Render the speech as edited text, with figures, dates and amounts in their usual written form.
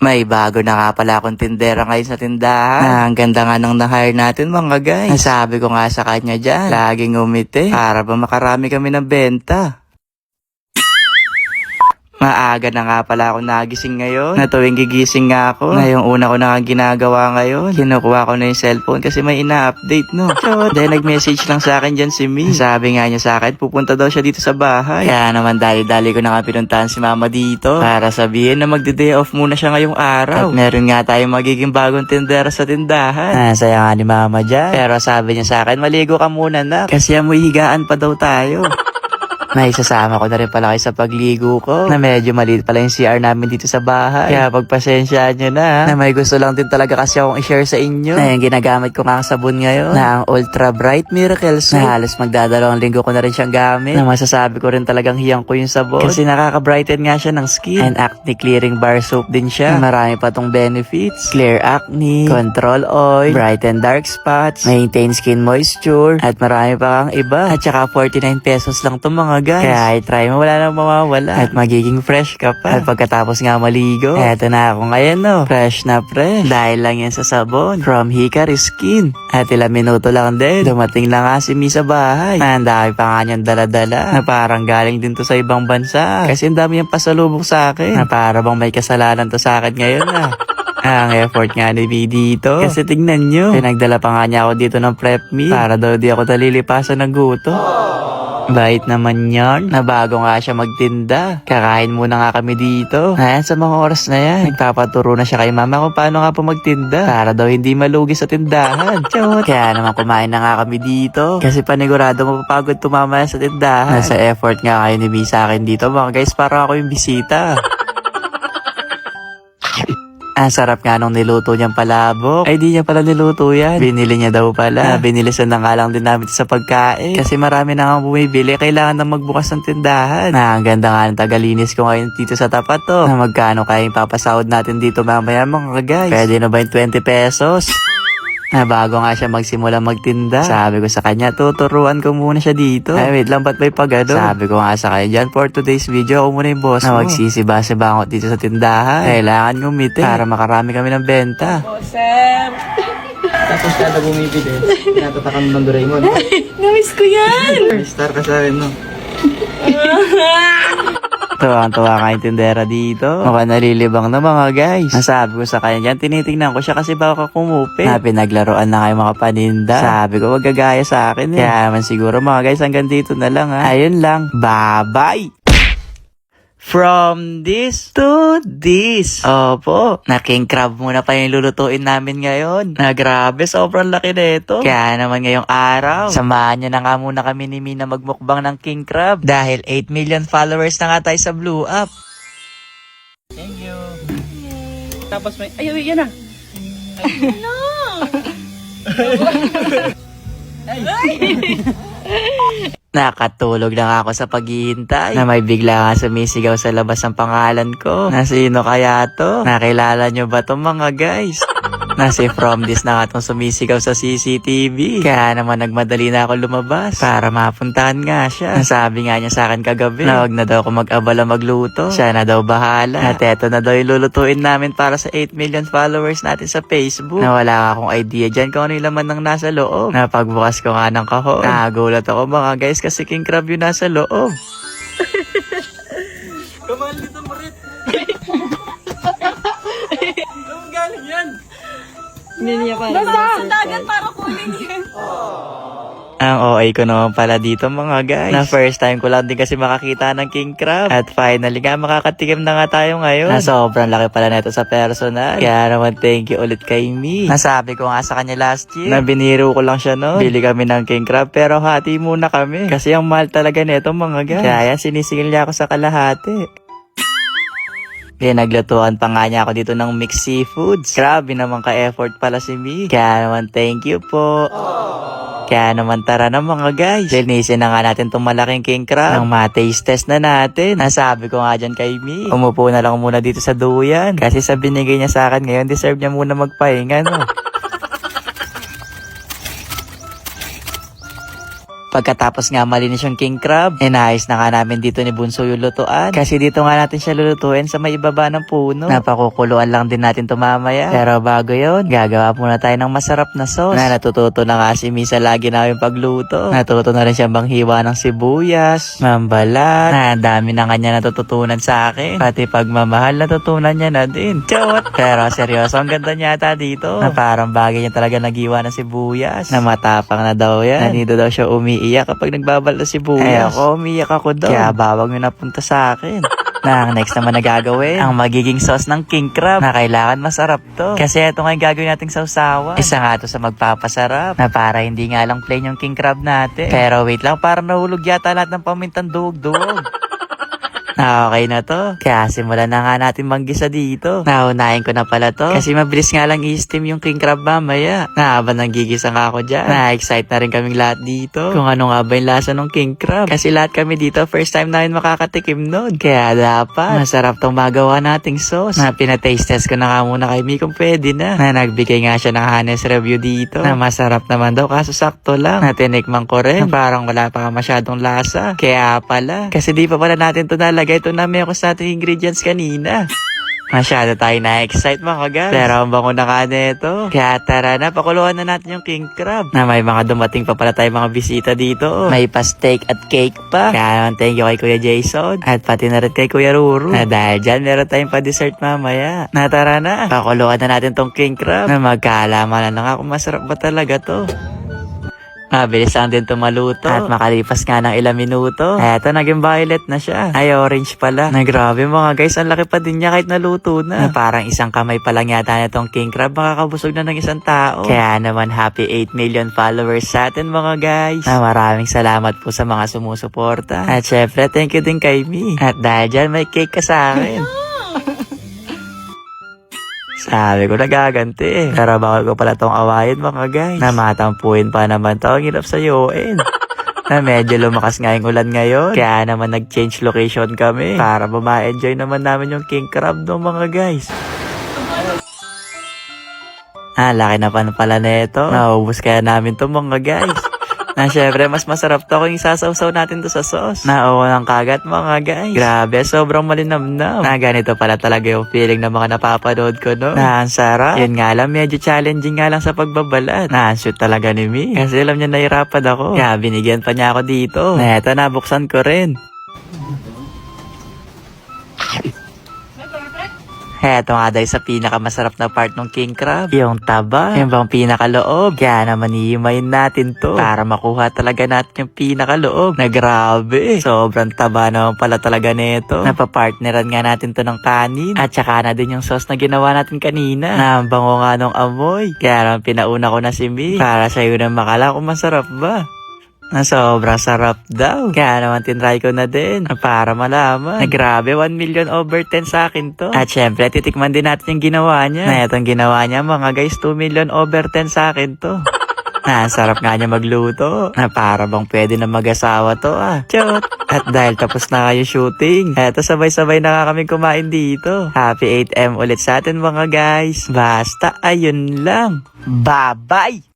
May bago na nga pala akong tindera ngayon sa tindahan. Ang ganda nga ng na-hire natin mga guys. Sabi ko nga sa kanya dyan, laging umiti para ba makarami kami ng benta. Maaga na nga pala ako nagising ngayon. Na tuwing gigising nga ako, na yung una ko na nga ginagawa ngayon, kinukuha ko na yung cellphone kasi may ina-update no. So, then nag-message lang sa akin dyan si Mi. Sabi nga niya sa akin, pupunta daw siya dito sa bahay. Kaya naman dali-dali ko na nga pinuntahan si mama dito para sabihin na magde-day off muna siya ngayong araw. At meron nga tayong magiging bagong tindera sa tindahan. Saya nga ni mama dyan. Pero sabi niya sa akin, maligo ka muna na kasi amoy higaan pa daw tayo. Naisasama ko na rin pala kayo sa pagligo ko na medyo maliit pala yung CR namin dito sa bahay. Kaya pagpasensyaan nyo na may gusto lang din talaga kasi akong i-share sa inyo na yung ginagamit ko nga sabon ngayon na ang Ultra Bright Miracle Soap na halos magdadalawang linggo ko na rin siyang gamit na masasabi ko rin talagang hiyang ko yung sabon kasi nakaka-brighten nga siya ng skin and acne clearing bar soap din siya. Marami pa tong benefits: clear acne, control oil, brighten dark spots, maintain skin moisture at marami pa kang iba at saka 49 pesos lang to mga guys. Kaya i-try mo, wala nang mawawala. At magiging fresh ka pa. At pagkatapos nga maligo, eto na ako ngayon no. Fresh na fresh. Dahil lang yan sa sabon. From Hikari Skin. At ilang minuto lang din, dumating lang nga si Mi sa bahay. Ang dami pa nga niyang dala-dala. Na parang galing din to sa ibang bansa. Kasi ang dami yung pasalubok sa akin. Na para bang may kasalanan to sa akin ngayon ah. Ang effort nga ni Mi dito. Kasi tignan nyo, pinagdala pa nga niya ako dito ng prep meal. Para daw di ako talilipasan ng gutom. Bait naman yan, na bago nga siya magtinda. Kakain muna nga kami dito. Ayan, sa mga oras na yan, nagpapaturo na siya kay mama kung paano nga po magtinda. Para daw hindi malugi sa tindahan. Kaya naman kumain na nga kami dito. Kasi panigurado mapapagod tumama sa tindahan. Nasa effort nga kayo ni Mi sa akin dito mga guys, para ako yung bisita. Ang sarap nga nung niluto niyang palabok. Ay di niya pala niluto yan. Binili niya daw pala. Binilisan na nga lang din namin sa pagkain. Kasi marami na nga bumibili. Kailangan na magbukas ng tindahan. Ang ganda nga ng tagalinis ko ngayon dito sa tapat to. Na magkano kaya yung papasahod natin dito mamaya mga guys. Pwede na ba yung 20 pesos? Na bago nga siya magsimula magtinda, sabi ko sa kanya, tuturuan ko muna siya dito. Ay wait lang, ba't may pagano? Sabi ko nga sa kanya dyan, for today's video, ako muna yung boss mo. Na magsisiba-sibangot dito sa tindahan. Kailangan ngumiti para makarami kami ng benta. Sir! Tapos kada bumibili, natatakan ng Doraemon. Namiss ko yan! Star ka sa akin, no? Tuwang-tuwa ka yung tindera dito. Mukhang nalilibang na mga guys. Nasabi ko sa kanya dyan, tinitingnan ko siya kasi baka kumupit. Na pinaglaruan na kayo mga paninda. Sabi ko, wag gagaya sa akin eh. Kaya naman siguro mga guys, hanggang dito na lang ha. Ayun lang. Bye-bye! From this to this. Opo, na king crab muna pa yung lulutuin namin ngayon. Na grabe, sobrang laki nito. Kaya naman ngayong araw, samahan nyo na nga muna kami ni Mina magmukbang ng king crab. Dahil 8 million followers na nga tayo sa Blue Up. Thank you. Tapos may, ay, yan na. Nakatulog lang ako sa paghihintay na may bigla nga sumisigaw sa labas ng pangalan ko. Na sino kaya to? Nakilala nyo ba to mga guys? Na si From This na nga itong sumisigaw sa CCTV. Kaya naman nagmadali na ako lumabas para mapuntahan nga siya. Nasabi nga niya sa akin kagabi na wag na daw ako mag-abala magluto. Siya na daw bahala. At eto na daw yung lulutuin namin para sa 8 million followers natin sa Facebook. Na wala akong idea dyan kung ano yung laman ng nasa loob. Na pagbukas ko nga ng kahon, nagulat ako mga guys kasi king crab yung nasa loob. Kamahal dito, Marit. Saan galing yan? Hindi niya pa. Basta dagat para kunin yan. Ang OA ko naman pala dito mga guys. Na first time ko lang din kasi makakita ng king crab. At finally nga makakatikim na nga tayo ngayon. Na sobrang laki pala neto sa personal. Kaya naman thank you ulit kay Mi. Nasabi ko nga sa kanya last year na biniro ko lang siya noon. Bili kami ng king crab pero hati muna kami. Kasi ang mahal talaga neto mga guys. Kaya sinisingil niya ako sa kalahati. Pinaglutuan pa nga niya ako dito ng mixed seafoods. Grabe naman ka-effort pala si Mi. Kaya naman thank you po. Kaya naman tara na mga guys. Linisin na nga natin itong malaking king crab. Nang ma-taste test na natin. Nasabi ko nga dyan kay Mi, umupo na lang muna dito sa duyan. Kasi sa binigay niya sa akin ngayon, deserve niya muna magpahinga no. Pagkatapos nga malinis yung king crab, inayos na nga namin dito ni Bunso yung lutuan. Kasi dito nga natin siya lulutuin sa may ibaba ng puno. Napakukuluan lang din natin to mamaya. Pero bago yon, gagawa muna tayo ng masarap na sauce. Na natututo na nga si Misa lagi namin pagluto. Natuto na rin siya manghiwa ng sibuyas, mambalat. Na dami na kanya natututunan sa akin. Pati pagmamahal natutunan niya na din. Chot! Pero seryoso, ang ganda niya ata dito. Na parang bagay niya talaga naghiwa ng sibuyas. Na matapang na daw yan. Nandito daw siya umiiyak kapag nagbabal na sibuyas. Eh ako, umiiyak ako doon. Kaya bawag nyo napunta sa akin. Na ang next naman na gagawin, ang magiging sauce ng king crab na kailangan masarap to. Kasi ito nga yung gagawin nating sausawan. Isa nga to sa magpapasarap na para hindi nga lang plain yung king crab natin. Pero wait lang, parang nahulog yata lahat ng pamintang duwag-duwag. Okay na to. Kaya simulan na nga natin manggisa dito. Naunahin ko na pala to. Kasi mabilis nga lang i-steam yung king crab mamaya. Na habang nanggigisa nga ako dyan, na-excite na rin kaming lahat dito. Kung ano nga ba yung lasa ng king crab. Kasi lahat kami dito, first time namin makakatikim nun. Kaya dapat, masarap tong magawa nating sauce. Na pinataste test ko na nga muna kay Mi kung pwede na. Na nagbigay nga siya ng honest review dito. Na masarap naman daw, kaso sakto lang. Na tinikman ko rin. Na parang wala pa masyadong lasa. Kaya pala. Kasi di pa pala natin to nalagay. Ito namin ako sa ating ingredients kanina. Masyado tayo na-excite mga guys. Pero ang bango na ka nito. Kaya tara na, pakuluan na natin yung king crab. Na may mga dumating pa pala tayo mga bisita dito. May pa-steak at cake pa. Kaya naman thank you kay Kuya Jason. At pati na rin kay Kuya Ruru. Na dahil dyan, meron tayong pa-dessert mamaya. Na tara na, pakuluan na natin tong king crab. Na magkaalaman na nga kung masarap ba talaga to. Mabilis lang din maluto. At makalipas nga ng ilang minuto, eto naging violet na siya. Ay, orange pala. Na grabe mga guys, ang laki pa din niya kahit naluto na. Na parang isang kamay pa lang yata na itong king crab, makakabusog na ng isang tao. Kaya naman happy 8 million followers sa atin mga guys. Na maraming salamat po sa mga sumusuporta. At syempre, thank you din kay Mi. At dahil dyan, may cake ka sa akin. Sabi ko nagaganti eh. Pero bawal ko pala tong awayin mga guys. Na matampuin pa naman to. Ang hirap sayuin. Na medyo lumakas nga yung ulan ngayon. Kaya naman nag-change location kami. Para ma-enjoy naman namin yung king crab no mga guys. Laki na pala neto. Naubos kaya namin to mga guys. Na syempre, mas masarap to kung isasawsaw natin to sa sauce. Na ng kagat mga guys. Grabe, sobrang malinamnam. Na ganito pala talaga yung feeling ng mga napapanood ko, no? Na ang sarap. Yun nga lang, medyo challenging nga lang sa pagbabalat. Na ang shoot talaga ni Mi. Kasi alam niya nahirapan ako. Kaya binigyan pa niya ako dito. Na eto, nabuksan ko rin. Eto nga dahil sa pinakamasarap na part ng king crab, yung taba, yung bang pinakaloob. Kaya naman iimayin natin to para makuha talaga natin yung pinakaloob. Na grabe, sobrang taba naman pala talaga nito. Napapartneran nga natin to ng kanin. At saka na din yung sauce na ginawa natin kanina. Na ang bango nga nung amoy. Kaya naman pinauna ko na si Mi para sa'yo na makala kung masarap ba. Na sobrang sarap daw. Kaya naman tinry ko na din para malaman. Na grabe, 1 million over 10 sa akin to. At syempre, titikman din natin yung ginawa niya. Na itong ginawa niya mga guys, 2 million over 10 sa akin to. Na sarap nga niya magluto. Na para bang pwede na mag-asawa to Chot! At dahil tapos na kayo shooting, eto sabay-sabay na nga kami kumain dito. Happy 8M ulit sa atin mga guys. Basta ayun lang. Bye-bye!